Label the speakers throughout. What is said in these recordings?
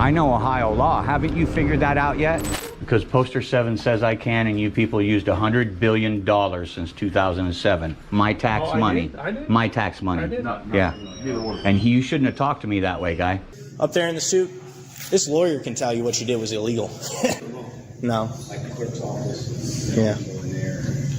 Speaker 1: I know Ohio law. Haven't you figured that out yet? Because Poster 7 says I can, and you people used $100 billion since 2007. My tax money.
Speaker 2: I did?
Speaker 1: My tax money.
Speaker 2: I did?
Speaker 1: Yeah. And you shouldn't have talked to me that way, guy.
Speaker 3: Up there in the suit, this lawyer can tell you what you did was illegal. No.
Speaker 4: Like the clerk's office.
Speaker 3: Yeah.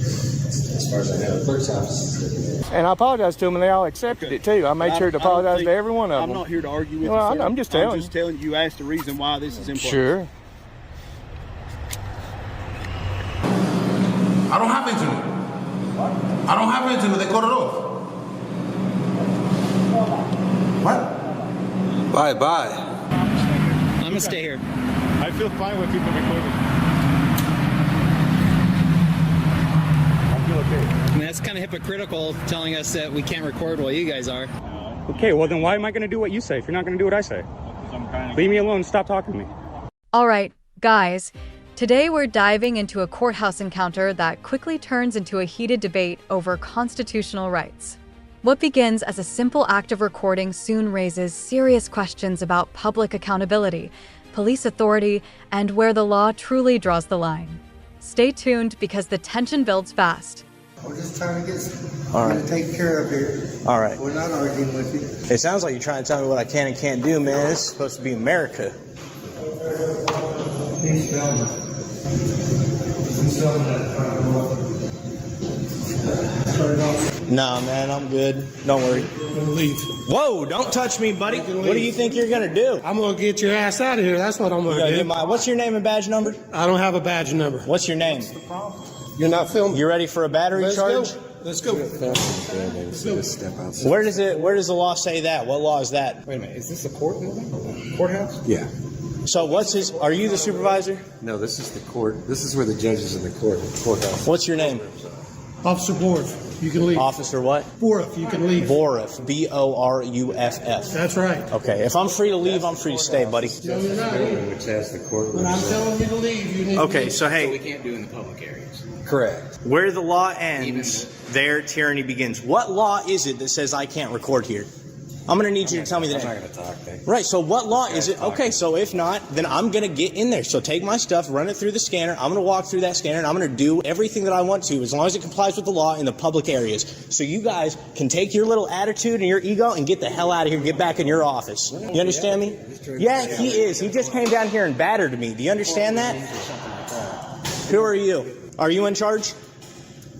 Speaker 4: As far as I know, the clerk's office.
Speaker 2: And I apologized to them, and they all accepted it too. I made sure to apologize to every one of them.
Speaker 5: I'm not here to argue with
Speaker 2: Well,
Speaker 5: you.
Speaker 2: I'm just telling you.
Speaker 5: I'm just telling you. You asked the reason why this is important.
Speaker 2: Sure.
Speaker 6: I don't have internet. What? I don't have internet. They cut it off. What?
Speaker 4: Bye.
Speaker 3: I'm going to stay here.
Speaker 2: I feel fine with people recording. I feel okay.
Speaker 3: I mean, that's kind of hypocritical telling us that we can't record while you guys are.
Speaker 2: Okay, well then why am I going to do what you say if you're not going to do what I say? Leave me alone. Stop talking to me.
Speaker 7: All right, guys. Today we're diving into a courthouse encounter that quickly turns into a heated debate over constitutional rights. What begins as a simple act of recording soon raises serious questions about public accountability, police authority, and where the law truly draws the line. Stay tuned because the tension builds fast.
Speaker 8: We're just trying to get
Speaker 3: All right.
Speaker 8: taken care of here.
Speaker 3: All right.
Speaker 8: We're not arguing with you.
Speaker 3: It sounds like you're trying to tell me what I can and can't do, man. This is supposed to be America.
Speaker 8: He's filming. He's filming that. Turn it off.
Speaker 3: Nah, man, I'm good. Don't worry.
Speaker 9: I'm gonna leave.
Speaker 3: Whoa, don't touch me, buddy. What do you think you're going to do?
Speaker 9: I'm gonna get your ass out of here. That's what I'm gonna do.
Speaker 3: What's your name and badge number?
Speaker 9: I don't have a badge number.
Speaker 3: What's your name?
Speaker 9: You're not filming.
Speaker 3: You ready for a battery
Speaker 9: Let's
Speaker 3: charge?
Speaker 9: go. Let's go.
Speaker 3: Where does the law say that? What law is that?
Speaker 4: Wait a minute. Is this a court building? Courthouse?
Speaker 10: Yeah.
Speaker 3: So are you the supervisor?
Speaker 10: No, this is the court. This is where the judges in the courthouse.
Speaker 3: What's your name?
Speaker 9: Officer Borf. You can leave.
Speaker 3: Officer what?
Speaker 9: Borf. You can leave.
Speaker 3: Boruff. B-O-R-U-F-F.
Speaker 9: That's right.
Speaker 3: Okay. If I'm free to leave, I'm free to stay, buddy.
Speaker 9: No, you're not.
Speaker 10: Which has the court.
Speaker 9: When I'm telling you to leave, you need to
Speaker 3: Okay,
Speaker 9: leave.
Speaker 3: so hey.
Speaker 4: We can't do in the public areas.
Speaker 3: Correct. Where the law ends, there tyranny begins. What law is it that says I can't record here? I'm going to need you to tell me that.
Speaker 10: I'm not going to talk. Thank you.
Speaker 3: Right, so what law is it? Okay, so if not, then I'm going to get in there. So take my stuff, run it through the scanner. I'm going to walk through that scanner, and I'm going to do everything that I want to, as long as it complies with the law in the public areas. So you guys can take your little attitude and your ego and get the hell out of here and get back in your office. You understand me? Yeah, he is. He just came down here and battered me. Do you understand that? Who are you? Are you in charge?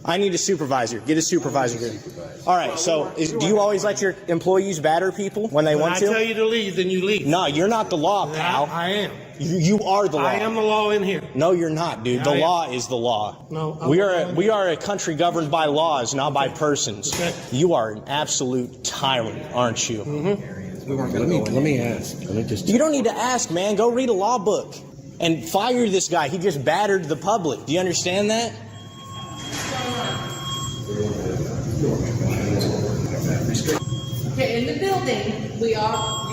Speaker 3: I need a supervisor. Get a supervisor here. All right, so do you always let your employees batter people when they want to?
Speaker 9: When I tell you to leave, then you leave.
Speaker 3: No, you're not the law, pal.
Speaker 9: I am.
Speaker 3: You are the law.
Speaker 9: I am the law in here.
Speaker 3: No, you're not, dude. The law is the law.
Speaker 9: No,
Speaker 3: we are a country governed by laws, not by persons.
Speaker 9: Okay.
Speaker 3: You are an absolute tyrant, aren't you?
Speaker 9: Mm-hmm.
Speaker 10: Let me ask. Let me just.
Speaker 3: You don't need to ask, man. Go read a law book and fire this guy. He just battered the public. Do you understand that?
Speaker 11: Okay, in the building, you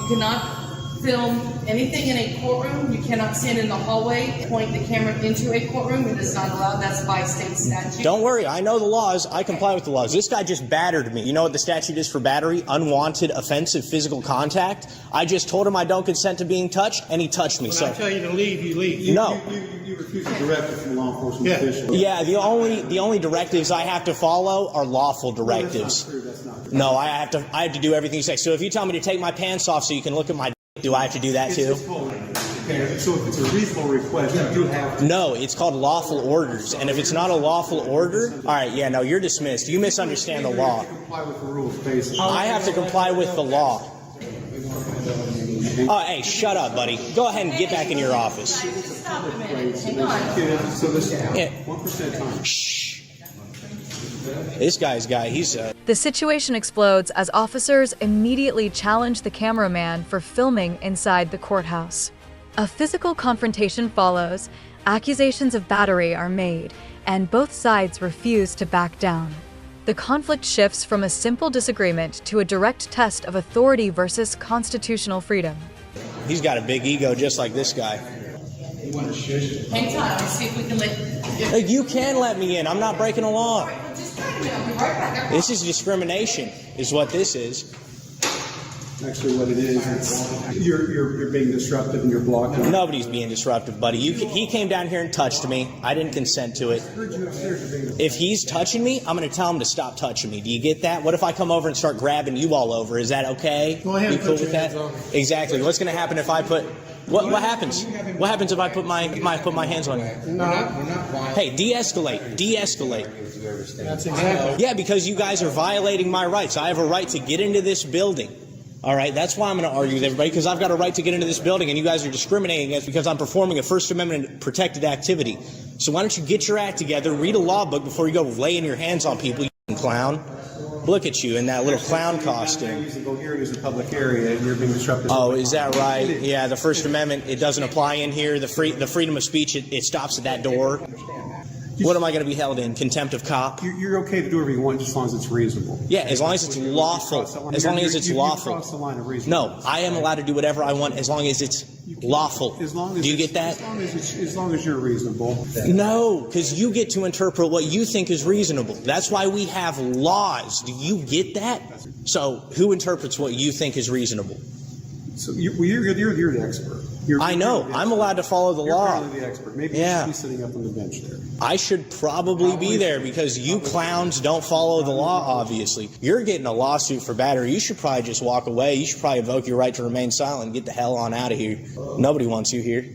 Speaker 11: cannot film anything in a courtroom. You cannot stand in the hallway, point the camera into a courtroom. It is not allowed. That's by state statute.
Speaker 3: Don't worry. I know the laws. I comply with the laws. This guy just battered me. You know what the statute is for battery? Unwanted, offensive physical contact. I just told him I don't consent to being touched, and he touched me.
Speaker 9: When I tell you to leave, you leave.
Speaker 3: No.
Speaker 10: You refuse a directive from law enforcement official.
Speaker 3: Yeah, the only directives I have to follow are lawful directives. No, I have to do everything you say. So if you tell me to take my pants off so you can look at my do I have to do that too?
Speaker 10: Okay, so if it's a reasonable request, you do have to.
Speaker 3: No, it's called lawful orders. And if it's not a lawful order, all right, yeah, no, you're dismissed. You misunderstand the law.
Speaker 10: Comply with the rules, basically.
Speaker 3: I have to comply with the law. Oh, hey, shut up, buddy. Go ahead and get back in your office.
Speaker 11: Stop a minute. Hang on.
Speaker 10: So this
Speaker 3: Yeah.
Speaker 10: 1% time.
Speaker 3: Shh. This guy's he's
Speaker 7: The situation explodes as officers immediately challenge the cameraman for filming inside the courthouse. A physical confrontation follows, accusations of battery are made, and both sides refuse to back down. The conflict shifts from a simple disagreement to a direct test of authority versus constitutional freedom.
Speaker 3: He's got a big ego just like this guy.
Speaker 11: Hang tight. Let's see if we can let.
Speaker 3: Hey, you can let me in. I'm not breaking a law.
Speaker 11: Just try to. I'll be right back.
Speaker 3: This is discrimination, is what this is.
Speaker 10: Actually, what it is, it's you're being disruptive and you're blocking.
Speaker 3: Nobody's being disruptive, buddy. He came down here and touched me. I didn't consent to it. If he's touching me, I'm going to tell him to stop touching me. Do you get that? What if I come over and start grabbing you all over? Is that okay?
Speaker 8: Go ahead,
Speaker 3: you cool
Speaker 8: put
Speaker 3: with
Speaker 8: your
Speaker 3: that?
Speaker 8: hands on me.
Speaker 3: Exactly. What's going to happen if I put? What happens? What happens if I put my hands on you?
Speaker 8: We're not violent.
Speaker 3: Hey, de-escalate. De-escalate.
Speaker 8: That's exactly.
Speaker 3: Yeah, because you guys are violating my rights. I have a right to get into this building. All right, that's why I'm going to argue with everybody, because I've got a right to get into this building, and you guys are discriminating against because I'm performing a First Amendment protected activity. So why don't you get your act together, read a law book before you go laying your hands on people, you clown. Look at you in that little clown costume.
Speaker 10: Using vulgarity as a public area, and you're being disruptive.
Speaker 3: Oh, is that right? Yeah, the First Amendment, it doesn't apply in here. The freedom of speech, it stops at that door. What am I going to be held in? Contempt of cop?
Speaker 10: You're okay to do whatever you want, just as long as it's reasonable.
Speaker 3: Yeah, as long as it's lawful. As long as it's lawful.
Speaker 10: You cross the line of reasonable.
Speaker 3: No, I am allowed to do whatever I want as long as it's lawful.
Speaker 10: As long as
Speaker 3: do you get that?
Speaker 10: As long as you're reasonable.
Speaker 3: No, because you get to interpret what you think is reasonable. That's why we have laws. Do you get that? So who interprets what you think is reasonable?
Speaker 10: So you're the expert.
Speaker 3: I know. I'm allowed to follow the law.
Speaker 10: You're the expert. Maybe
Speaker 3: Yeah.
Speaker 10: you should be sitting up on the bench there.
Speaker 3: I should probably be there because you clowns don't follow the law, obviously. You're getting a lawsuit for battery. You should probably just walk away. You should probably invoke your right to remain silent and get the hell on out of here. Nobody wants you here.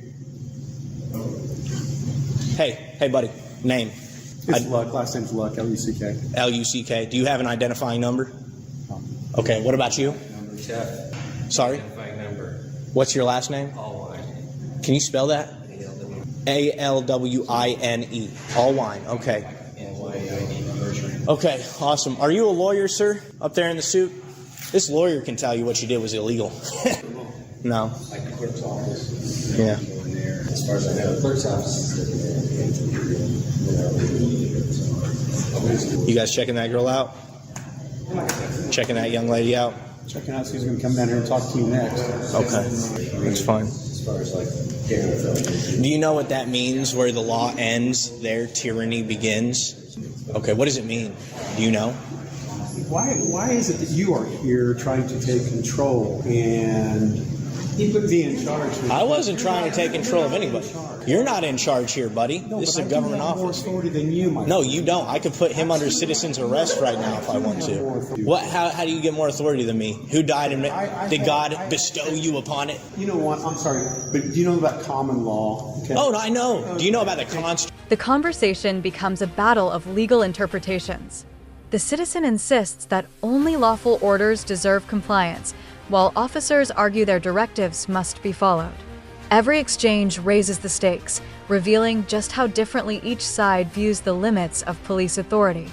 Speaker 3: Hey, buddy. Name?
Speaker 10: It's Luck. Last name's Luck. L-U-C-K.
Speaker 3: L-U-C-K. Do you have an identifying number? Okay, what about you? Sorry? What's your last name? Can you spell that? A-L-W-I-N-E. Allwine. Okay. Okay, awesome. Are you a lawyer, sir? Up there in the suit? This lawyer can tell you what you did was illegal. No.
Speaker 4: Like the clerk's office.
Speaker 3: Yeah.
Speaker 4: Go in there. As far as I know, the clerk's office is
Speaker 3: You guys checking that girl out? Checking that young lady out?
Speaker 10: Checking out, so he's going to come down here and talk to you next.
Speaker 3: Okay, that's fine.
Speaker 4: as far as like camera film.
Speaker 3: Do you know what that means, where the law ends, there tyranny begins? Okay, what does it mean? Do you know?
Speaker 10: Why is it that you are here trying to take control and be in charge?
Speaker 3: I wasn't trying to take control of anybody. You're not in charge here, buddy.
Speaker 10: No,
Speaker 3: this is
Speaker 10: but
Speaker 3: a government
Speaker 10: I do have
Speaker 3: office.
Speaker 10: more authority than you, my
Speaker 3: No,
Speaker 10: friend.
Speaker 3: you don't. I could put him under citizen's arrest right now if I want to. What? How do you get more authority than me? Who died and did God bestow you upon it?
Speaker 10: You know what? I'm sorry, but do you know about common law? Okay.
Speaker 3: Oh, no, I know. Do you know about the Constitution?
Speaker 7: The conversation becomes a battle of legal interpretations. The citizen insists that only lawful orders deserve compliance, while officers argue their directives must be followed. Every exchange raises the stakes, revealing just how differently each side views the limits of police authority.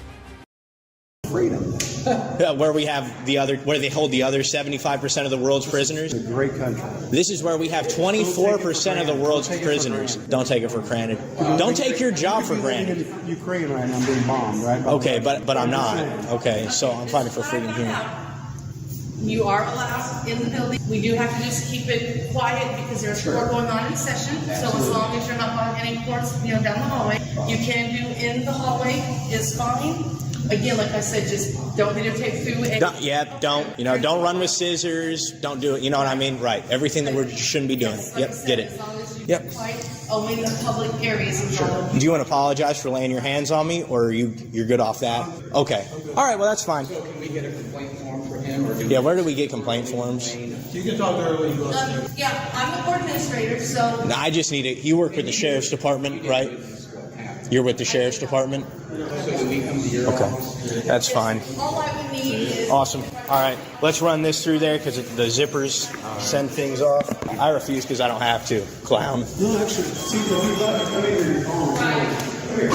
Speaker 10: Freedom.
Speaker 3: Where we have where they hold the other 75% of the world's prisoners.
Speaker 10: It's a great country.
Speaker 3: This is where we have 24% of the world's prisoners. Don't take it for granted. Don't take your job for granted.
Speaker 10: Ukraine right now, I'm being bombed, right?
Speaker 3: Okay, but I'm not. Okay, so I'm fighting for freedom here.
Speaker 11: You are allowed in the building. We do have to just keep it quiet because there's court going on in session. So as long as you're not on any courts, down the hallway, you can do in the hallway is fine. Again, like I said, just don't videotape through.
Speaker 3: Don't run with scissors. Don't do it. You know what I mean? Right. Everything that we shouldn't be doing. Yep, get it.
Speaker 11: As long as you
Speaker 3: Yep.
Speaker 11: quiet, only in the public areas.
Speaker 3: Do you want to apologize for laying your hands on me, or you're good off that? Okay. All right. Well, that's fine.
Speaker 4: So can we get a complaint form for him, or do
Speaker 3: Yeah. Where do we get complaint forms?
Speaker 8: You can talk to her when you go.
Speaker 11: Yeah, I'm the court administrator, so
Speaker 3: No, I just need it. You work with the sheriff's department, right? You're with the sheriff's department. Okay, that's fine.
Speaker 11: all I would need is.
Speaker 3: Awesome. All right, let's run this through there because the zippers send things off. I refuse because I don't have to. Clown.
Speaker 10: No, actually, see, if you got to come in here, you're calling. Come here.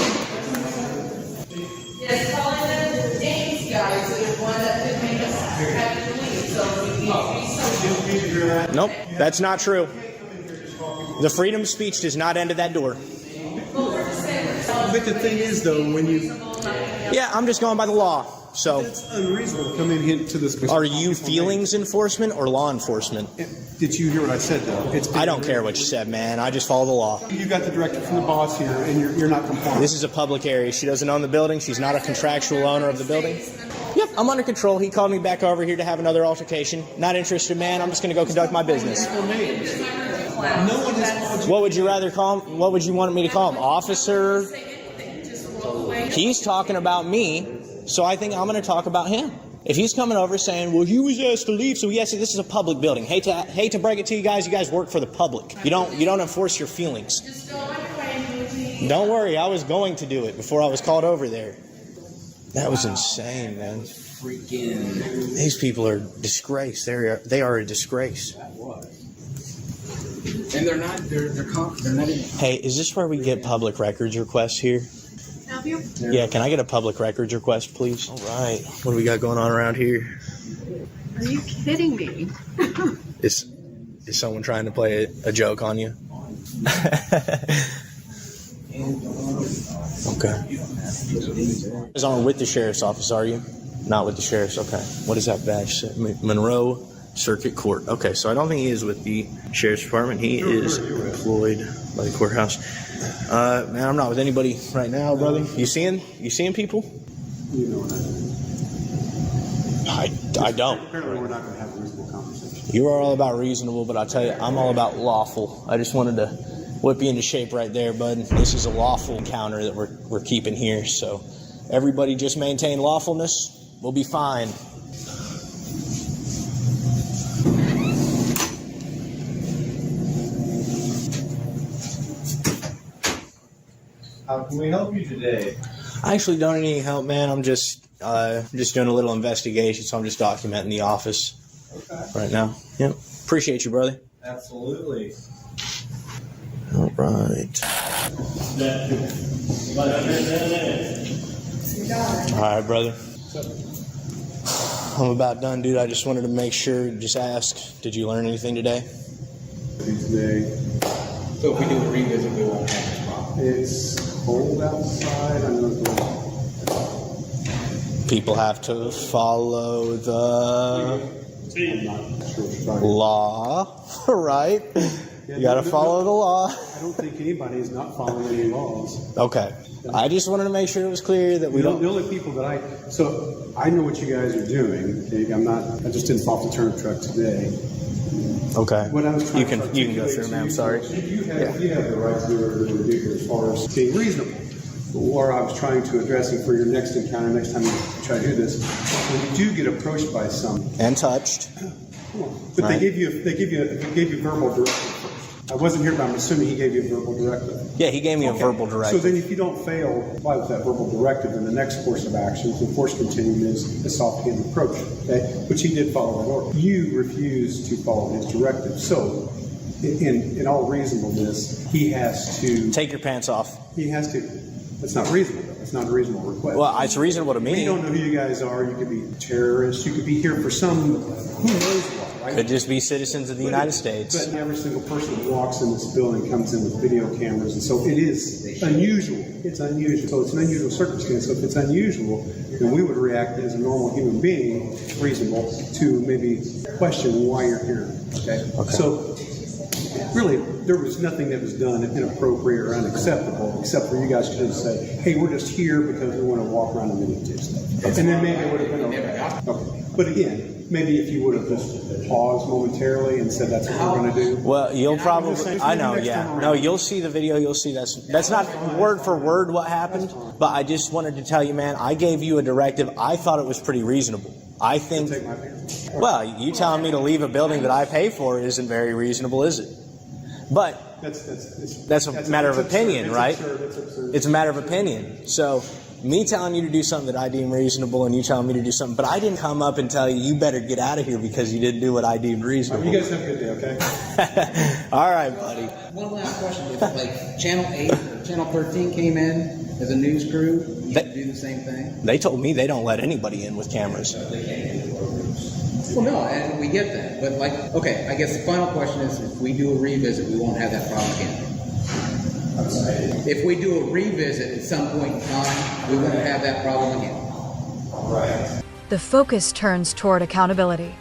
Speaker 11: Yes, calling the James guys is one that could make us have to leave, so we need to be so.
Speaker 3: Nope, that's not true. The freedom of speech does not end at that door.
Speaker 10: But the thing is, though, when you...
Speaker 3: Yeah, I'm just going by the law. So,
Speaker 10: It's unreasonable to come in here to this...
Speaker 3: are you feelings enforcement or law enforcement?
Speaker 10: Did you hear what I said, though?
Speaker 3: I don't care what you said, man. I just follow the law.
Speaker 10: You got the directive from the boss here, and you're not compliant.
Speaker 3: This is a public area. She doesn't own the building. She's not a contractual owner of the building. Yep, I'm under control. He called me back over here to have another altercation. Not interested, man. I'm just going to go conduct my business. What would you rather call him? What would you want me to call him? Officer? He's talking about me, so I think I'm going to talk about him. If he's coming over saying, well, he was asked to leave, so yes, this is a public building. Hate to break it to you guys work for the public. You don't enforce your feelings. Don't worry, I was going to do it before I was called over there. That was insane, man. Freaking. These people are a disgrace. They are a disgrace.
Speaker 8: And they're not even.
Speaker 3: Hey, is this where we get public records requests here?
Speaker 11: Help you?
Speaker 3: Yeah, can I get a public records request, please? All right. What do we got going on around here?
Speaker 11: Are you kidding me?
Speaker 3: Is someone trying to play a joke on you? Okay. Is on with the sheriff's office, are you? Not with the sheriff's, okay. What is that badge? Monroe Circuit Court. Okay, so I don't think he is with the sheriff's department. He is employed by the courthouse. Man, I'm not with anybody right now, brother. You seeing people?
Speaker 10: You know what I mean.
Speaker 3: I don't.
Speaker 10: Apparently we're not going to have a reasonable conversation.
Speaker 3: You are all about reasonable, but I'll tell you, I'm all about lawful. I just wanted to whip you into shape right there, bud. This is a lawful encounter that we're keeping here, so everybody just maintain lawfulness. We'll be fine.
Speaker 4: How can we help you today?
Speaker 3: I actually don't need any help, man. I'm just doing a little investigation, so I'm just documenting the office right now. Yep. Appreciate you, brother.
Speaker 4: Absolutely.
Speaker 3: All right. All right, brother. I'm about done, dude. I just wanted to make sure, just ask, did you learn anything today?
Speaker 10: Today,
Speaker 8: So if we do a revisit, we won't have this problem.
Speaker 10: it's cold outside. I know
Speaker 3: People have to follow the
Speaker 10: I'm not sure what you're talking about.
Speaker 3: law, right? You got to follow the law.
Speaker 10: I don't think anybody is not following any laws.
Speaker 3: Okay. I just wanted to make sure it was clear that we
Speaker 10: The
Speaker 3: don't.
Speaker 10: only people that I know what you guys are doing. Okay? I just didn't fall off the turnip truck today.
Speaker 3: Okay.
Speaker 10: What I was trying
Speaker 3: You can go through, man. I'm sorry.
Speaker 10: You have the right to do whatever you do as far as being reasonable. Or I was trying to address it for your next encounter, next time you try to do this. When you do get approached by someone,
Speaker 3: And touched.
Speaker 10: but
Speaker 3: Right.
Speaker 10: they gave you verbal directive first. I wasn't here, but I'm assuming he gave you a verbal directive.
Speaker 3: Yeah, he gave me a verbal
Speaker 10: So
Speaker 3: directive.
Speaker 10: then if you don't fail to comply with that verbal directive, then the next course of action, the force continuum is a soft hand approach, okay? Which he did follow that order. You refused to follow his directive. So in all reasonableness, he has to.
Speaker 3: Take your pants off.
Speaker 10: He has to. That's not reasonable, though. That's not a reasonable request.
Speaker 3: Well, it's reasonable to
Speaker 10: We
Speaker 3: me.
Speaker 10: don't know who you guys are. You could be terrorists. You could be here for some, who knows what, right?
Speaker 3: Could just be citizens of the United States.
Speaker 10: But every single person that walks in this building comes in with video cameras, and so it is unusual. It's unusual. So it's an unusual circumstance. So if it's unusual, then we would react as a normal human being, reasonable, to maybe question why you're here. Okay? So really, there was nothing that was done inappropriate or unacceptable, except for you guys could have said, hey, we're just here because we want to walk around and videotape stuff. And then maybe it would have been okay. But again, maybe if you would have just paused momentarily and said that's what we're going to do.
Speaker 3: Well, you'll probably, I know, yeah. No, you'll see the video, you'll see that's not word for word what happened, but I just wanted to tell you, man, I gave you a directive. I thought it was pretty reasonable. I think,
Speaker 10: Take my pants.
Speaker 3: well, you telling me to leave a building that I pay for isn't very reasonable, is it? But that's a matter of opinion, right? It's a matter of opinion. So me telling you to do something that I deem reasonable and you telling me to do something, but I didn't come up and tell you, you better get out of here because you didn't do what I deemed reasonable.
Speaker 10: You guys have a good day, okay?
Speaker 3: All right, buddy.
Speaker 8: One last question. If like Channel 8 or Channel 13 came in as a news crew, you should do the same thing?
Speaker 3: They told me they don't let anybody in with cameras.
Speaker 8: Well, no, and we get that. But like, okay, I guess the final question is, if we do a revisit, we won't have that problem again. If we do a revisit at some point in time, we won't have that problem again.
Speaker 7: The focus turns toward accountability.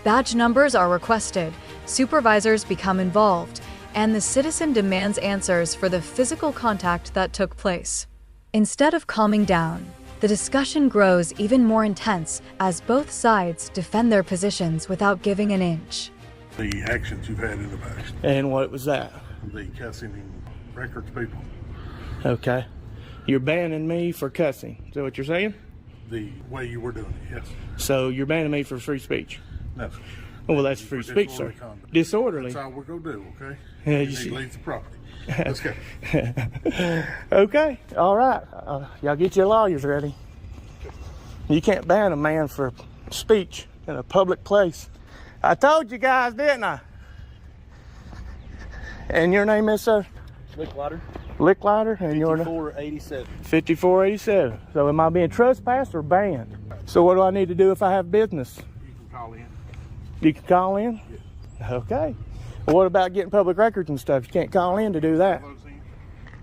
Speaker 7: Badge numbers are requested, supervisors become involved, and the citizen demands answers for the physical contact that took place. Instead of calming down, The discussion grows even more intense as both sides defend their positions without giving an inch.
Speaker 6: The actions you've had in the past,
Speaker 3: And what was that?
Speaker 6: the cussing and records people,
Speaker 3: Okay. You're banning me for cussing. Is that what you're saying?
Speaker 6: the way you were doing it, yes.
Speaker 3: So you're banning me for free speech?
Speaker 6: No.
Speaker 3: Well, that's free speech, sir.
Speaker 6: Disorderly conduct.
Speaker 3: Disorderly.
Speaker 6: That's all we're going to do, okay?
Speaker 3: Yeah,
Speaker 6: You
Speaker 3: you
Speaker 6: need
Speaker 3: see-
Speaker 6: to leave the property. Let's go.
Speaker 3: Okay, all right. Y'all get your lawyers ready. You can't ban a man for speech in a public place. I told you guys, didn't I? And your name is, sir?
Speaker 5: Licklider,
Speaker 3: Licklider, and your
Speaker 5: 5487.
Speaker 3: 5487. So am I being trespassed or banned? So what do I need to do if I have business?
Speaker 6: You can call in.
Speaker 3: You can call in?
Speaker 6: Yes.
Speaker 3: Okay. Well, what about getting public records and stuff? You can't call in to do that.
Speaker 6: Those in.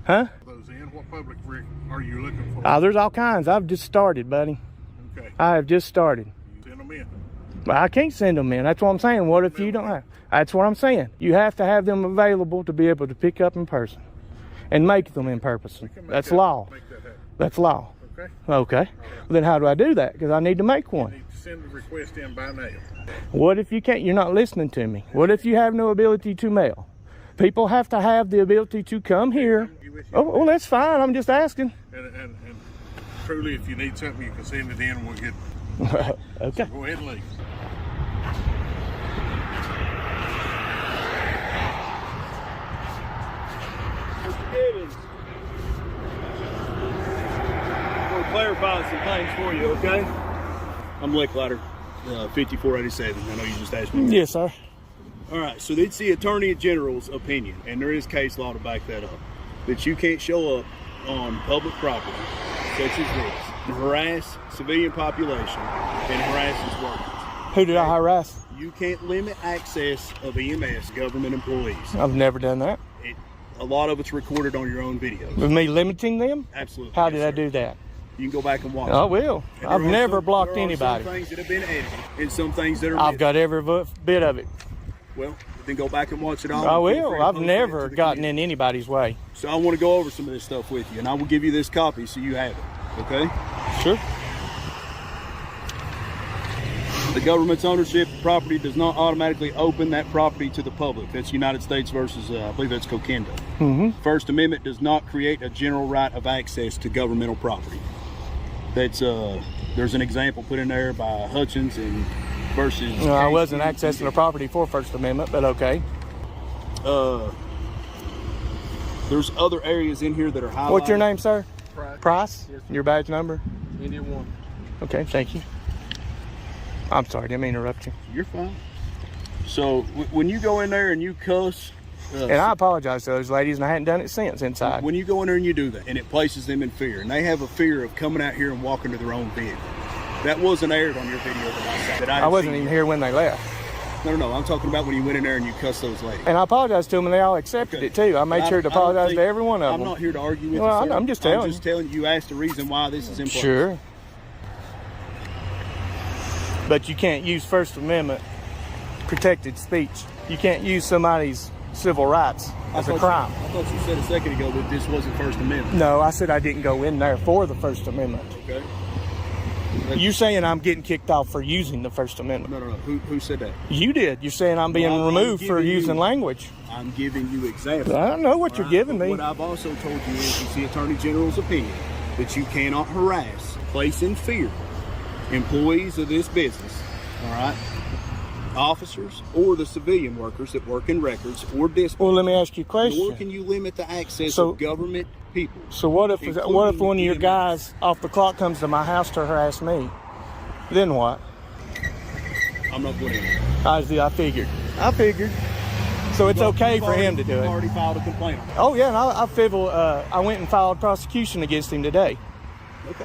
Speaker 3: Huh?
Speaker 6: Those in. What public are you looking for?
Speaker 3: There's all kinds. I've just started, buddy.
Speaker 6: Okay.
Speaker 3: I have just started.
Speaker 6: Send them in.
Speaker 3: But I can't send them in. That's what I'm saying. What if you don't have? That's what I'm saying. You have to have them available to be able to pick up in person and make them in person. That's law.
Speaker 6: Make that happen.
Speaker 3: That's law.
Speaker 6: Okay.
Speaker 3: Okay. Well, then how do I do that? Because I need to make
Speaker 6: You
Speaker 3: one.
Speaker 6: need to send the request in by mail.
Speaker 3: What if you can't? You're not listening to me. What if you have no ability to mail? People have to have the ability to come here. Oh, well, that's fine. I'm just asking.
Speaker 6: And truly, if you need something, you can send it in and we'll get
Speaker 3: Okay.
Speaker 6: Go ahead and leave.
Speaker 5: Mr. Gibbons, I'm going to clarify some things for you, okay? I'm Licklider, 5487. I know you just asked me.
Speaker 3: Yes, sir.
Speaker 5: All right, so it's the Attorney General's opinion, and there is case law to back that up, that you can't show up on public property, such as this, and harass civilian population and harass its workers.
Speaker 3: Who did I harass?
Speaker 5: You can't limit access of EMS government employees.
Speaker 3: I've never done that.
Speaker 5: A lot of it's recorded on your own videos.
Speaker 3: With me limiting them?
Speaker 5: Absolutely.
Speaker 3: How
Speaker 5: Yes,
Speaker 3: did I
Speaker 5: sir.
Speaker 3: do that?
Speaker 5: You can go back and watch.
Speaker 3: I will.
Speaker 5: And there
Speaker 3: I've
Speaker 5: are
Speaker 3: never blocked
Speaker 5: there are
Speaker 3: anybody.
Speaker 5: Some things that have been edited and some things that are
Speaker 3: I've
Speaker 5: missing.
Speaker 3: got every bit of it.
Speaker 5: Well, then go back and watch it all.
Speaker 3: I
Speaker 5: and feel
Speaker 3: will.
Speaker 5: free to
Speaker 3: I've
Speaker 5: post it
Speaker 3: never
Speaker 5: to the
Speaker 3: gotten
Speaker 5: community.
Speaker 3: in anybody's way.
Speaker 5: So I want to go over some of this stuff with you, and I will give you this copy so you have it. Okay?
Speaker 3: Sure.
Speaker 5: The government's ownership of property does not automatically open that property to the public. That's United States versus, I believe that's Coquendo.
Speaker 3: Mm-hmm.
Speaker 5: First Amendment does not create a general right of access to governmental property. That's there's an example put in there by Hutchins and versus.
Speaker 3: No, I wasn't accessing the property for First Amendment, but okay.
Speaker 5: There's other areas in here that are highlighted.
Speaker 3: What's your name, sir?
Speaker 5: Price.
Speaker 3: Price?
Speaker 5: Yes, sir.
Speaker 3: Your badge number?
Speaker 5: Indian 1.
Speaker 3: Okay, thank you. I'm sorry, didn't mean to interrupt you.
Speaker 5: You're fine. So when you go in there and you cuss,
Speaker 3: And I apologize to those ladies, and I hadn't done it since inside.
Speaker 5: when you go in there and you do that, and it places them in fear, and they have a fear of coming out here and walking to their own vehicle. That wasn't aired on your video that I
Speaker 3: I wasn't
Speaker 5: seen.
Speaker 3: even here when they left.
Speaker 5: No. I'm talking about when you went in there and you cussed those ladies.
Speaker 3: And I apologized to them, and they all accepted it too. I made sure to apologize to every one of them.
Speaker 5: I'm not here to argue with
Speaker 3: Well,
Speaker 5: you, sir.
Speaker 3: I'm just telling
Speaker 5: I'm just telling you. You asked the reason why this is in place.
Speaker 3: Sure. But you can't use First Amendment protected speech. You can't use somebody's civil rights as a crime.
Speaker 5: I thought you said a second ago that this wasn't First Amendment.
Speaker 3: No, I said I didn't go in there for the First Amendment.
Speaker 5: Okay.
Speaker 3: You're saying I'm getting kicked off for using the First Amendment.
Speaker 5: No. Who said that?
Speaker 3: You did. You're saying I'm being
Speaker 5: Well, I'm
Speaker 3: removed for
Speaker 5: giving you-
Speaker 3: using language.
Speaker 5: I'm giving you examples.
Speaker 3: I don't know what you're
Speaker 5: Right?
Speaker 3: giving
Speaker 5: But
Speaker 3: me.
Speaker 5: What I've also told you is it's the Attorney General's opinion that you cannot harass, place in fear employees of this business, all right, officers or the civilian workers that work in records or dispatch.
Speaker 3: Well, let me ask you a
Speaker 5: Nor
Speaker 3: question.
Speaker 5: can you limit the access
Speaker 3: So-
Speaker 5: of government people.
Speaker 3: So what if
Speaker 5: including
Speaker 3: one of your
Speaker 5: EMS.
Speaker 3: guys off the clock comes to my house to harass me? Then what?
Speaker 5: I'm not going in.
Speaker 3: I figured. So it's
Speaker 5: But
Speaker 3: okay
Speaker 5: you've
Speaker 3: for him to
Speaker 5: already-
Speaker 3: do
Speaker 5: you've
Speaker 3: it.
Speaker 5: already filed a complaint on it.
Speaker 3: Oh yeah, and I went and filed prosecution against him today.
Speaker 5: Okay.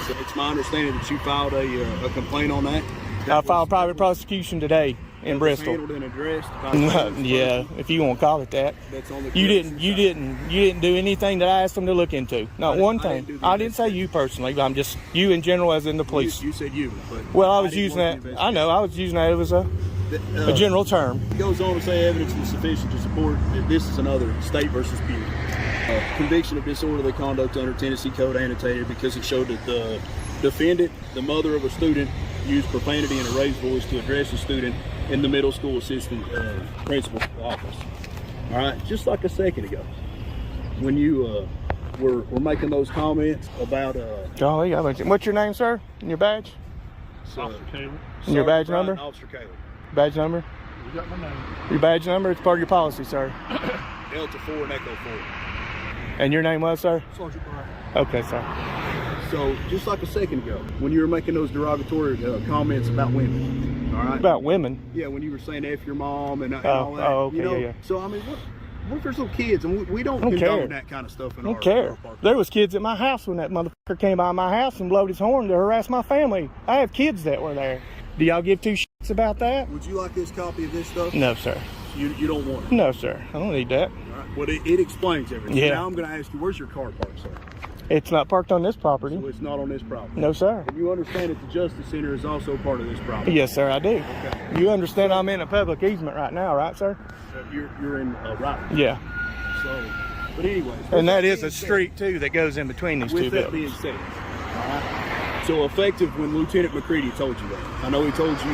Speaker 5: So it's my understanding that you filed a complaint on that.
Speaker 3: I filed private prosecution today in Bristol.
Speaker 5: Handled and addressed. by the
Speaker 3: Yeah, if you want to call it that.
Speaker 5: That's on the
Speaker 3: You
Speaker 5: credits
Speaker 3: didn't do anything that I asked them to look into. Not one
Speaker 5: I
Speaker 3: thing.
Speaker 5: didn't do the
Speaker 3: I didn't say you personally, but I'm just you in general as in the police.
Speaker 5: You said you. But
Speaker 3: Well, I was
Speaker 5: didn't
Speaker 3: using
Speaker 5: want
Speaker 3: that.
Speaker 5: to
Speaker 3: I know I was using that as
Speaker 9: A general term.
Speaker 5: It goes on to say evidence is sufficient to support that this is another State versus Pew. Conviction of disorderly conduct under Tennessee Code annotated because it showed that the defendant, the mother of a student, used profanity in a raised voice to address a student in the middle school assistant principal's office. All right, just like a second ago, when you were making those comments about
Speaker 9: Golly, what's your name, sir? And your badge?
Speaker 5: Officer Caleb.
Speaker 9: And your badge number?
Speaker 5: Officer Caleb.
Speaker 9: Badge number?
Speaker 5: You got my name.
Speaker 9: Your badge number? It's part of your policy, sir.
Speaker 5: Delta 4 and Echo 4.
Speaker 9: And your name was, sir?
Speaker 5: Sergeant Brown.
Speaker 9: Okay, sir.
Speaker 5: So, just like a second ago, when you were making those derogatory comments about women, all right?
Speaker 9: About women?
Speaker 5: Yeah, when you were saying F your mom and all that.
Speaker 9: Oh, okay,
Speaker 5: you know?
Speaker 9: yeah.
Speaker 5: So, I mean, what if there's little kids, and we don't
Speaker 9: care.
Speaker 5: condone that kind of stuff in
Speaker 9: I
Speaker 5: our
Speaker 9: don't care.
Speaker 5: our park.
Speaker 9: There was kids at my house when that motherfucker came by my house and blowed his horn to harass my family. I have kids that were there. Do y'all give two shits about that?
Speaker 5: Would you like this copy of this stuff?
Speaker 9: No, sir.
Speaker 5: You don't want it?
Speaker 9: No, sir. I don't need that.
Speaker 5: All right. Well, it explains everything.
Speaker 9: Yeah.
Speaker 5: Now I'm going to ask you, where's your car parked, sir?
Speaker 9: It's not parked on this property.
Speaker 5: So it's not on this property?
Speaker 9: No, sir.
Speaker 5: And you understand that the Justice Center is also part of this property?
Speaker 9: Yes, sir, I do.
Speaker 5: Okay.
Speaker 9: You understand I'm in a public easement right now, right, sir?
Speaker 5: You're in right.
Speaker 9: Yeah.
Speaker 5: So, but anyways.
Speaker 9: And that is a street, too, that goes in between these two
Speaker 5: With that
Speaker 9: buildings.
Speaker 5: being said, all right, so effective when Lieutenant McCready told you that. I know he told you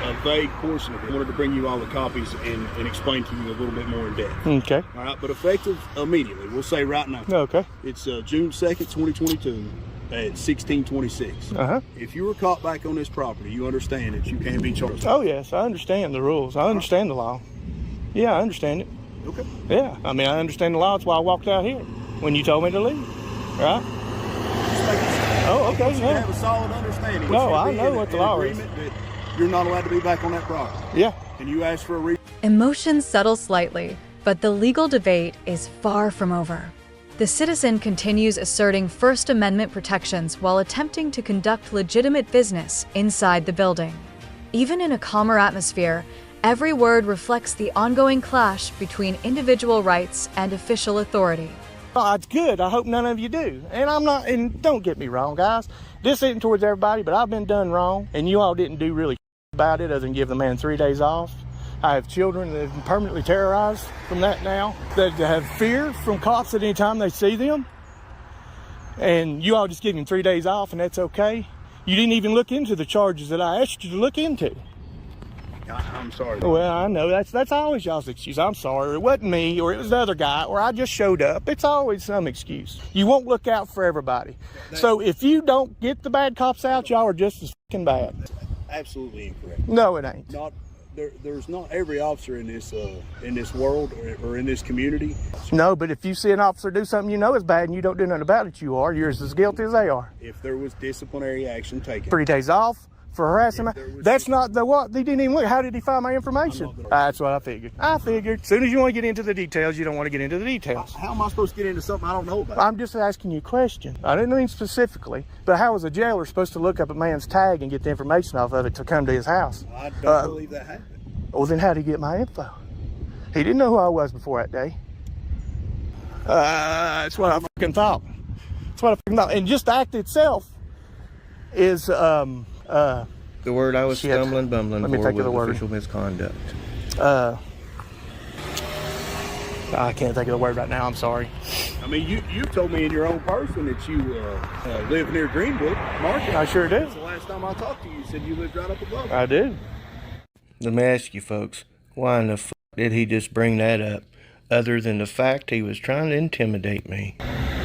Speaker 5: a vague portion of it. I wanted to bring you all the copies and explain to you a little bit more in depth.
Speaker 9: Okay.
Speaker 5: All right, but effective immediately. We'll say right now.
Speaker 9: Okay.
Speaker 5: It's June 2nd, 2022 at 1626.
Speaker 9: Uh-huh.
Speaker 5: If you were caught back on this property, you understand that you can be charged.
Speaker 9: Oh, yes, I understand the rules. I understand the law. Yeah, I understand it.
Speaker 5: Okay.
Speaker 9: Yeah, I mean, I understand the law. That's why I walked out here when you told me to leave, right? Oh, okay.
Speaker 5: You
Speaker 9: Yeah.
Speaker 5: have a solid understanding.
Speaker 9: No,
Speaker 5: Which
Speaker 9: I
Speaker 5: would be
Speaker 9: know
Speaker 5: an-
Speaker 9: what the
Speaker 5: an
Speaker 9: law is.
Speaker 5: agreement that you're not allowed to be back on that property.
Speaker 9: Yeah.
Speaker 5: And you ask for a
Speaker 7: Emotions settle slightly, but the legal debate is far from over. The citizen continues asserting First Amendment protections while attempting to conduct legitimate business inside the building. Even in a calmer atmosphere, every word reflects the ongoing clash between individual rights and official authority.
Speaker 9: Oh, it's good. I hope none of you do. And I'm not, and don't get me wrong, guys. This isn't towards everybody, but I've been done wrong, and you all didn't do really about it other than give the man 3 days off. I have children that have been permanently terrorized from that now, that have fear from cops at any time they see them. And you all just give them 3 days off, and that's okay. You didn't even look into the charges that I asked you to look into.
Speaker 5: I'm sorry.
Speaker 9: Well, I know that's always y'all's excuse. I'm sorry. It wasn't me, or it was the other guy, or I just showed up. It's always some excuse. You won't look out for everybody. So if you don't get the bad cops out, y'all are just as fucking bad.
Speaker 5: Absolutely incorrect.
Speaker 9: No, it ain't.
Speaker 5: There's not every officer in this world or in this community.
Speaker 9: No, but if you see an officer do something you know is bad and you don't do nothing about it, you're as guilty as they are.
Speaker 5: If there was disciplinary action taken.
Speaker 9: 3 days off for harassing me. That's not the what. They didn't even look. How did he find my information? That's what I figured. As soon as you want to get into the details, you don't want to get into the details.
Speaker 5: How am I supposed to get into something I don't know about?
Speaker 9: I'm just asking you a question. I didn't mean specifically, but how was a jailer supposed to look up a man's tag and get the information off of it to come to his house?
Speaker 5: I don't believe that happened.
Speaker 9: Well, then how did he get my info? He didn't know who I was before that day. That's what I fucking thought. That's what I fucking thought. And just the act itself is,
Speaker 12: the word I was bumbling
Speaker 9: Let me
Speaker 12: for
Speaker 9: take
Speaker 12: was
Speaker 9: the word.
Speaker 12: official misconduct.
Speaker 9: I can't think of the word right now. I'm sorry.
Speaker 5: I mean, you told me in your own person that you live near Greenwood Market.
Speaker 9: I sure do.
Speaker 5: That's the last time I talked to you. You said you lived right up above.
Speaker 9: I do.
Speaker 12: Let me ask you folks, why in the fuck did he just bring that up, other than the fact he was trying to intimidate me?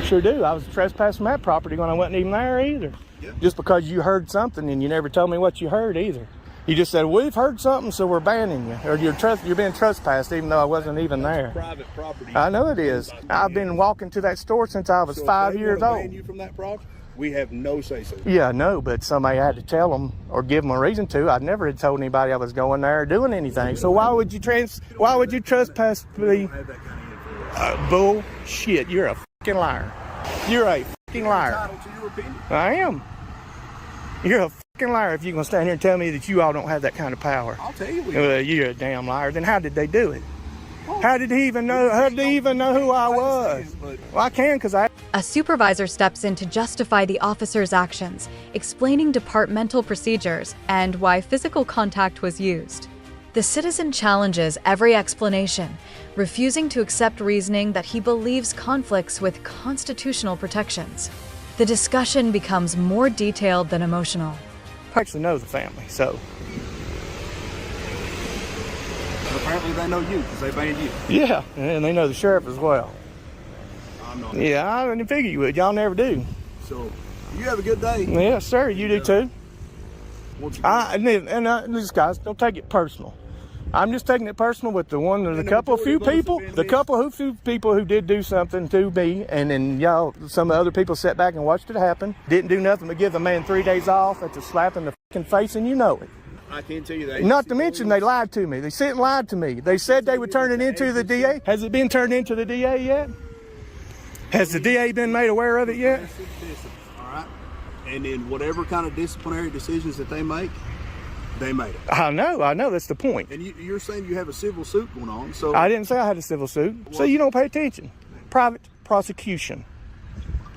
Speaker 9: Sure do. I was trespassing that property when I wasn't even there either.
Speaker 5: Yeah.
Speaker 9: Just because you heard something and you never told me what you heard either. You just said, we've heard something, so we're banning you. Or you're being trespassed even though I wasn't even there.
Speaker 5: Private property.
Speaker 9: I know it is. I've been walking to that store since I was 5 years old.
Speaker 5: Ban you from that property? We have no say-so.
Speaker 9: Yeah, I know, but somebody had to tell them or give them a reason to. I never had told anybody I was going there or doing anything. So why would you trespass me? Bullshit! You're a fucking liar. You're a fucking liar.
Speaker 5: Entitled to your opinion.
Speaker 9: I am. You're a fucking liar if you're gonna stand here and tell me that you all don't have that kind of power.
Speaker 5: I'll tell you.
Speaker 9: You're a damn liar. Then how did they do it? How did he even know? How did he even know who I was? Well, I can because I.
Speaker 7: A supervisor steps in to justify the officer's actions, explaining departmental procedures and why physical contact was used. The citizen challenges every explanation, refusing to accept reasoning that he believes conflicts with constitutional protections. The discussion becomes more detailed than emotional.
Speaker 9: I actually know the family, so.
Speaker 5: But apparently they know you because they banned you.
Speaker 9: Yeah, and they know the sheriff as well.
Speaker 5: I'm not.
Speaker 9: Yeah, I didn't figure you would. Y'all never do.
Speaker 5: So, you have a good day.
Speaker 9: Yes, sir. You do too. These guys, don't take it personal. I'm just taking it personal with few people who did do something to me, and then y'all, some other people sat back and watched it happen. Didn't do nothing but give the man 3 days off. That's a slap in the fucking face, and you know it.
Speaker 5: I can tell you that.
Speaker 9: Not to mention they lied to me. They sit and lied to me. They said they would turn it into the DA. Has it been turned into the DA yet? Has the DA been made aware of it yet?
Speaker 5: All right. And then whatever kind of disciplinary decisions that they make, they made it.
Speaker 9: I know. That's the point.
Speaker 5: And you're saying you have a civil suit going on, so...
Speaker 9: I didn't say I had a civil suit. So you don't pay attention. Private prosecution.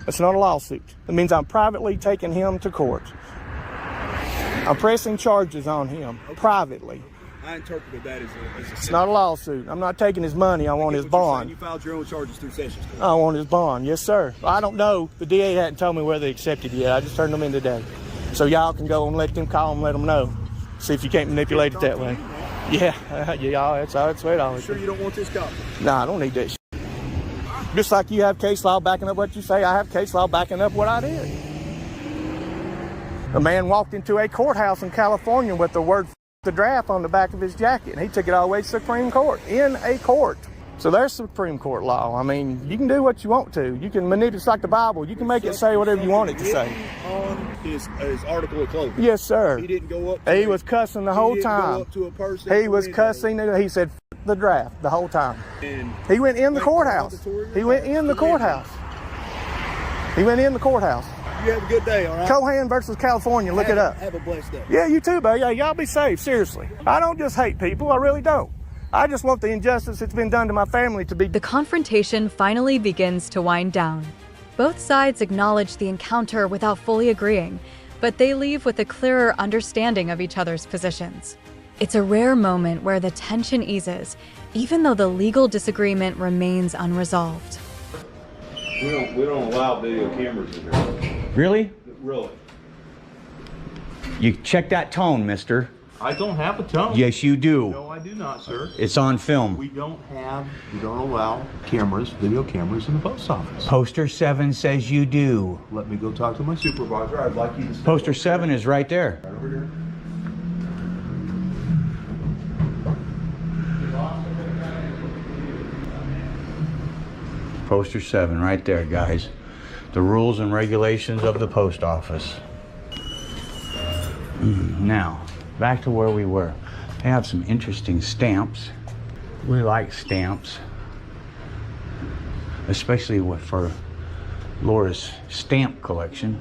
Speaker 9: That's not a lawsuit. It means I'm privately taking him to court. I'm pressing charges on him, privately.
Speaker 5: I interpreted that as a
Speaker 9: It's not a lawsuit. I'm not taking his money. I want his bond.
Speaker 5: You filed your own charges through Sessions Court.
Speaker 9: I want his bond. Yes, sir. I don't know. The DA hadn't told me whether they accepted it yet. I just turned them in today. So y'all can go and let them call them, let them know. See if you can't manipulate it that way. Yeah, that's the way it always is.
Speaker 5: Sure you don't want this copy?
Speaker 9: Nah, I don't need that shit. Just like you have case law backing up what you say, I have case law backing up what I did. A man walked into a courthouse in California with the word the draft on the back of his jacket, and he took it all the way to Supreme Court, in a court. So there's Supreme Court law. I mean, you can do what you want to. You can manipulate, it's like the Bible. You can make it say whatever you want it to say.
Speaker 5: On his article of clothing.
Speaker 9: Yes, sir.
Speaker 5: He didn't go up.
Speaker 9: He was cussing the whole time.
Speaker 5: Go up to a person.
Speaker 9: He was cussing. He said the draft the whole time.
Speaker 5: And
Speaker 9: he went in the courthouse. He went in the courthouse. He went in the courthouse.
Speaker 5: You have a good day, all right?
Speaker 9: Cohan versus California. Look it up.
Speaker 5: Have a blessed day.
Speaker 9: Yeah, you too, buddy. Yeah, y'all be safe. Seriously. I don't just hate people. I really don't. I just want the injustice that's been done to my family to be...
Speaker 7: The confrontation finally begins to wind down. Both sides acknowledge the encounter without fully agreeing, but they leave with a clearer understanding of each other's positions. It's a rare moment where the tension eases, even though the legal disagreement remains unresolved.
Speaker 13: We don't allow video cameras in here.
Speaker 1: Really?
Speaker 13: Really.
Speaker 1: You check that tone, mister.
Speaker 13: I don't have a tone.
Speaker 1: Yes, you do.
Speaker 13: No, I do not, sir.
Speaker 1: It's on film.
Speaker 13: We don't allow cameras, video cameras in the post office.
Speaker 1: Poster 7 says you do.
Speaker 13: Let me go talk to my supervisor. I'd like you to...
Speaker 1: Poster 7 is right there.
Speaker 13: Right over here.
Speaker 1: Poster 7 right there, guys. The rules and regulations of the post office. Now, back to where we were. They have some interesting stamps. We like stamps, especially for Laura's stamp collection.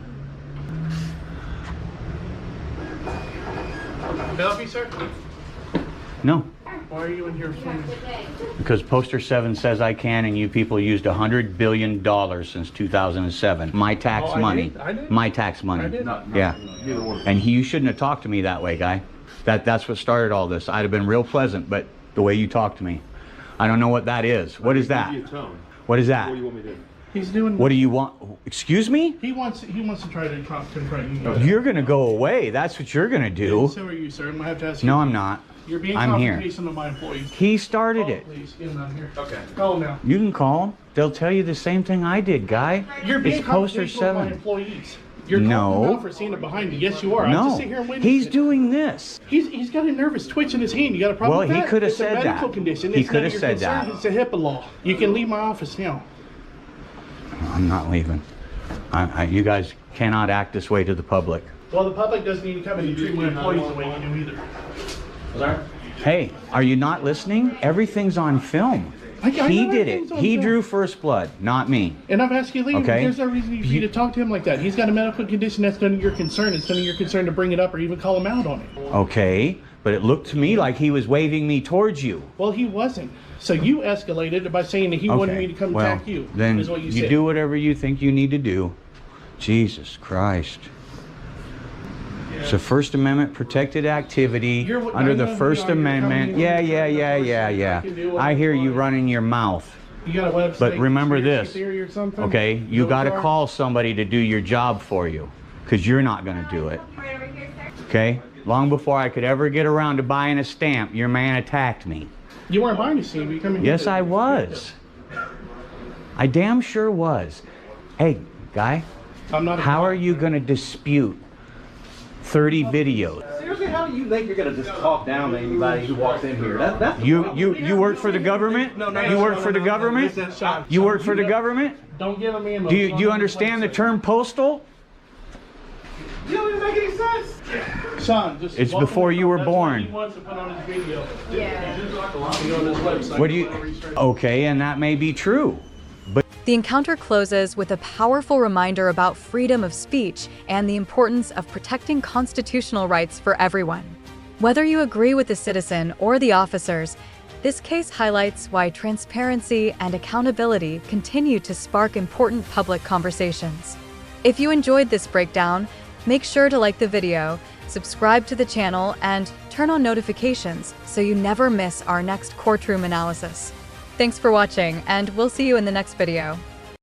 Speaker 9: Can I help you, sir?
Speaker 1: No.
Speaker 9: Why are you in here?
Speaker 1: Because Poster 7 says I can, and you people used $100 billion since 2007. My tax money.
Speaker 9: I did?
Speaker 1: My tax money.
Speaker 9: I did?
Speaker 1: Yeah. And you shouldn't have talked to me that way, guy. That's what started all this. I'd have been real pleasant, but the way you talk to me, I don't know what that is. What is that? What is that?
Speaker 13: What do you want me to do?
Speaker 9: He's doing...
Speaker 1: What do you want? Excuse me?
Speaker 9: He wants to try to confront you.
Speaker 1: You're going to go away. That's what you're going to do.
Speaker 9: So are you, sir. I'm going to have to ask you.
Speaker 1: No, I'm not.
Speaker 9: You're being
Speaker 1: I'm here.
Speaker 9: confrontational of my employees.
Speaker 1: He started it.
Speaker 9: Please, get him out of here. Okay. Call him now.
Speaker 1: You can call them. They'll tell you the same thing I did, guy.
Speaker 9: You're being
Speaker 1: it's Poster
Speaker 9: confrontational of my
Speaker 1: 7.
Speaker 9: employees. You're calling him out for seeing it behind you. Yes, you are.
Speaker 1: No.
Speaker 9: I just sit here and wait.
Speaker 1: He's doing this.
Speaker 9: He's got a nervous twitch in his hand. You got a problem with that?
Speaker 1: Well, he could have
Speaker 9: It's a
Speaker 1: said
Speaker 9: medical
Speaker 1: that.
Speaker 9: condition.
Speaker 1: He
Speaker 9: It's
Speaker 1: could
Speaker 9: none of
Speaker 1: have
Speaker 9: your
Speaker 1: said that.
Speaker 9: concern. It's a HIPAA law. You can leave my office now.
Speaker 1: I'm not leaving. You guys cannot act this way to the public.
Speaker 9: Well, the public doesn't need to come in and treat my employees the way you do either. Sorry?
Speaker 1: Hey, are you not listening? Everything's on film.
Speaker 9: I know
Speaker 1: He did
Speaker 9: everything's
Speaker 1: it.
Speaker 9: on
Speaker 1: He
Speaker 9: film.
Speaker 1: drew first blood, not me.
Speaker 9: And I've asked you to leave.
Speaker 1: Okay.
Speaker 9: There's no reason for you to talk to him like that. He's got a medical condition that's none of your concern. It's none of your concern to bring it up or even call him out on it.
Speaker 1: Okay, but it looked to me like he was waving me towards you.
Speaker 9: Well, he wasn't. So you escalated it by saying that he wanted me to come
Speaker 1: well,
Speaker 9: attack you.
Speaker 1: Then
Speaker 9: is what you said.
Speaker 1: do whatever you think you need to do. Jesus Christ. It's a First Amendment protected activity under the First Amendment. Yeah. I hear you running your mouth.
Speaker 9: You got a website,
Speaker 1: but remember this,
Speaker 9: theory or something?
Speaker 1: okay? You got to call somebody to do your job for you, because you're not going to do it. Okay? Long before I could ever get around to buying a stamp, your man attacked me.
Speaker 9: You weren't buying a stamp. You come in.
Speaker 1: Yes, I was. I damn sure was. Hey, guy, how are you going to dispute 30 videos?
Speaker 14: Seriously, how do you think you're going to just talk down to anybody who walks in here? That's
Speaker 1: you work for the government? You work for the government? You work for the government?
Speaker 9: Don't give me a
Speaker 1: Do you understand the term postal?
Speaker 9: You don't even make any sense. Sean, just
Speaker 1: it's before you were born.
Speaker 9: He wants to put on his video. Yeah. On this website.
Speaker 1: What do you? Okay, and that may be true. But
Speaker 7: the encounter closes with a powerful reminder about freedom of speech and the importance of protecting constitutional rights for everyone. Whether you agree with the citizen or the officers, this case highlights why transparency and accountability continue to spark important public conversations. If you enjoyed this breakdown, make sure to like the video, subscribe to the channel, and turn on notifications so you never miss our next courtroom analysis. Thanks for watching, and we'll see you in the next video.